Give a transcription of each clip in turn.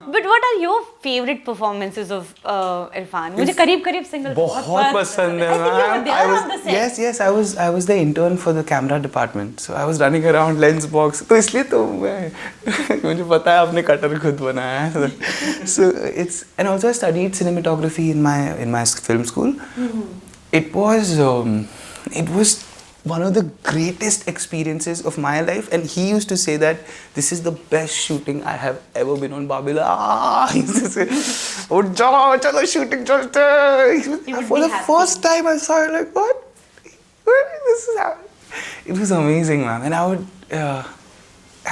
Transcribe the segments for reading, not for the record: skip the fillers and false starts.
But what are your favorite performances of Irfan? मुझे करीब करीब सिंगल बहुत पसंद है ma'am. Yes, I was the intern for the camera department, so I was running around lens box. तो इसलिए तो मैं मुझे पता है आपने कटर खुद बनाया है. So it's, and also I studied cinematography in my film school. It was one of the greatest experiences of my life, and he used to say that this is the best shooting I have ever been on. Babila, he used to say, "Oh, chalo shooting chalte." For the first time, I saw it like, what? This is happening. It was amazing, man. And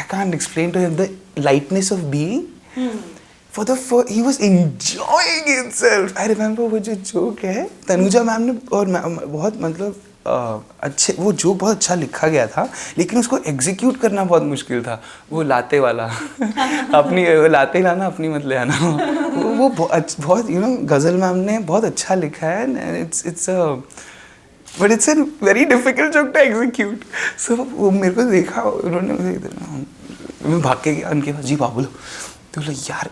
I can't explain to him the lightness of being. He was enjoying himself. I remember वो जो joke है, Tanuja ma'am ने और बहुत मतलब अच्छे, वो joke बहुत अच्छा लिखा गया था, लेकिन उसको एग्जीक्यूट करना बहुत मुश्किल था. वो लाते वाला अपनी लाते लाना अपनी मत ले आना, वो बहुत गज़ल मैम ने बहुत अच्छा लिखा है. But it's a very difficult joke to execute. So वो मेरे को देखा, उन्होंने मैं भाग के गया उनके पास, जी बाबू तो बोला यार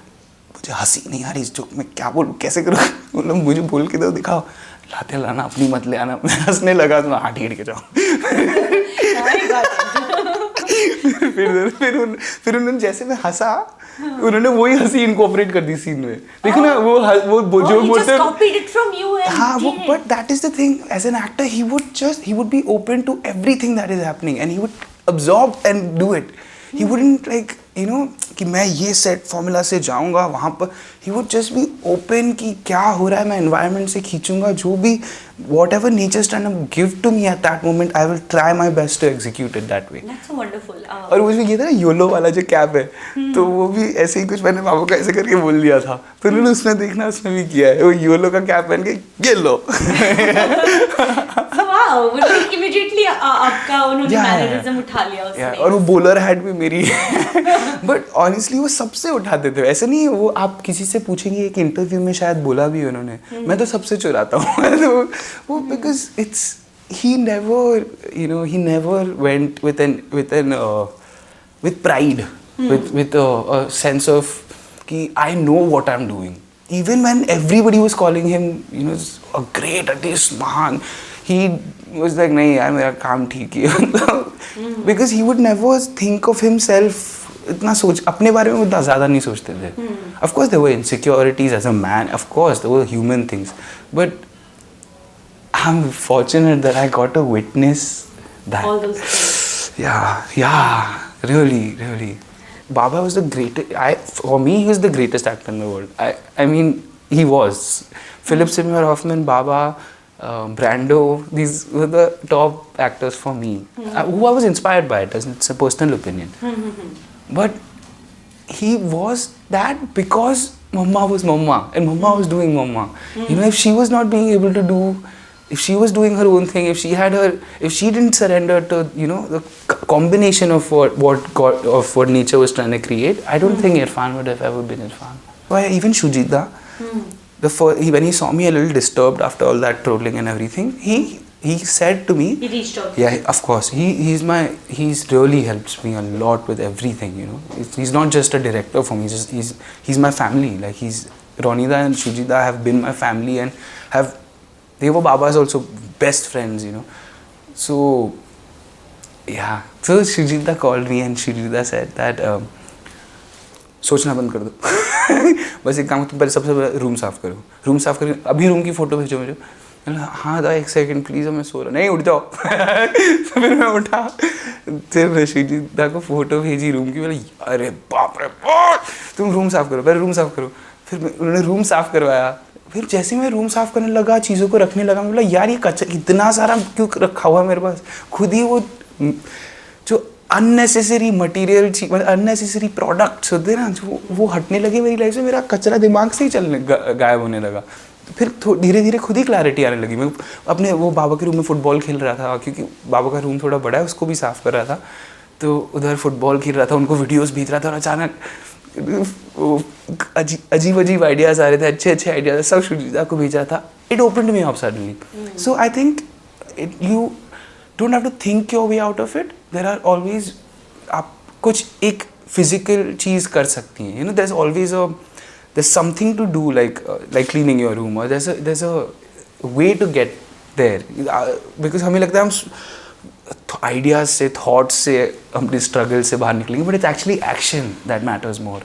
मुझे हंसी नहीं आ रही इस जोक में, क्या बोलूँ कैसे करूँ. बोला मुझे बोल के दो, दिखाओ. लाते लाना अपनी मत ले आना. मैं हंसने लगा तो हाँ ठीक है जाओ. फिर उन्होंने जैसे मैं हंसा, उन्होंने वही हंसी इनकॉर्पोरेट कर दी सीन में. देखो ना वो जो बोलते हैं, हाँ वो, but that is the thing, as an actor he would be open to everything that is happening and he would absorb and do it. He wouldn't like कि मैं ये सेट फॉर्मूला से जाऊंगा वहाँ पर. He would just be open कि क्या हो रहा है, मैं environment से खींचूंगा जो भी, whatever nature's trying to give to me at that moment, I will try my best to execute it that way. That's so wonderful. और उसमें ये था ना योलो वाला जो कैप है, तो वो भी ऐसे ही कुछ मैंने बाबू का ऐसे करके बोल दिया था, तो उन्होंने उसमें देखना उसमें भी किया है, वो योलो का कैप पहन के ये लो. Immediately आपका उन्होंने मैनरिज्म उठा लिया उसमें. और वो बॉलर हैट भी मेरी है. बट ऑनेस्टली वो सबसे उठाते थे, ऐसे नहीं है. वो आप किसी से पूछेंगे, एक इंटरव्यू में शायद बोला भी उन्होंने, मैं तो सबसे चुराता हूँ. वो because it's he never went with pride, with a sense of कि I know what I'm doing. Even when everybody was calling him a great artist, महान, he was like नहीं यार मेरा काम ठीक ही है. Because he would never think of himself, इतना सोच अपने बारे में उतना ज़्यादा नहीं सोचते थे. Of course there were insecurities as a man, of course there were human things, but I'm fortunate that I got to witness that. All those things. Yeah, really. Baba was the greatest. For me, he was the greatest actor in the world. I mean, he was. Philip Seymour Hoffman, Baba, Brando. These were the top actors for me. Who I was inspired by. It's a personal opinion. But he was that because Mama was Mama, and Mama was doing Mama. If she was not being able to do. If she was doing her own thing, if she didn't surrender to the combination of what nature was trying to create, I don't think Irfan would have ever been Irfan. Why even Shujita, when he saw me a little disturbed after all that trolling and everything, he said to me, he reached out. Yeah, of course. He's really helps me a lot with everything. He's not just a director for me. He's my family. Like Ronida and Shujita have been my family and they were Baba's also best friends, So, yeah. So Shujita called me and Shujita said that सोचना बंद कर दो. बस एक काम, तुम पहले सबसे पहले रूम साफ करो. रूम साफ करके अभी रूम की फ़ोटो भेजो मुझे. हाँ एक सेकंड प्लीज़, मैं सो रहा. नहीं उठ जाओ. तो फिर मैं उठा, फिर शूजिता को फ़ोटो भेजी रूम की. बोला अरे बाप रे बाप, तुम रूम साफ करो, पहले रूम साफ करो. फिर उन्होंने रूम साफ करवाया. फिर जैसे मैं रूम साफ करने लगा, चीज़ों को रखने लगा, मैं बोला यार ये कचरा इतना सारा क्यों रखा हुआ है मेरे पास. खुद ही वो जो अननेसेसरी मटेरियल, मतलब अननेसेसरी प्रोडक्ट्स होते हैं ना, जो वो हटने लगे मेरी लाइफ से. मेरा कचरा दिमाग से ही गायब होने लगा. फिर धीरे धीरे खुद ही क्लैरिटी आने लगी. मैं अपने वो बाबा के रूम में फ़ुटबॉल खेल रहा था, क्योंकि बाबा का रूम थोड़ा बड़ा है, उसको भी साफ़ कर रहा था. तो उधर फुटबॉल खेल रहा था, उनको वीडियोज़ भेज रहा था, और अचानक अजीब आइडियाज आ रहे थे, अच्छे आइडियाज सब शुजिता को भेजा था. It opened me up suddenly. So I think you don't have to think your way out of it. There are always, आप कुछ एक फिजिकल चीज़ कर सकती हैं. There is always there's something to do like cleaning your room, or there's a way to get there, because हमें लगता है हम आइडियाज से, थॉट्स से, अपने स्ट्रगल से बाहर निकलेंगे, but it's actually action that matters more.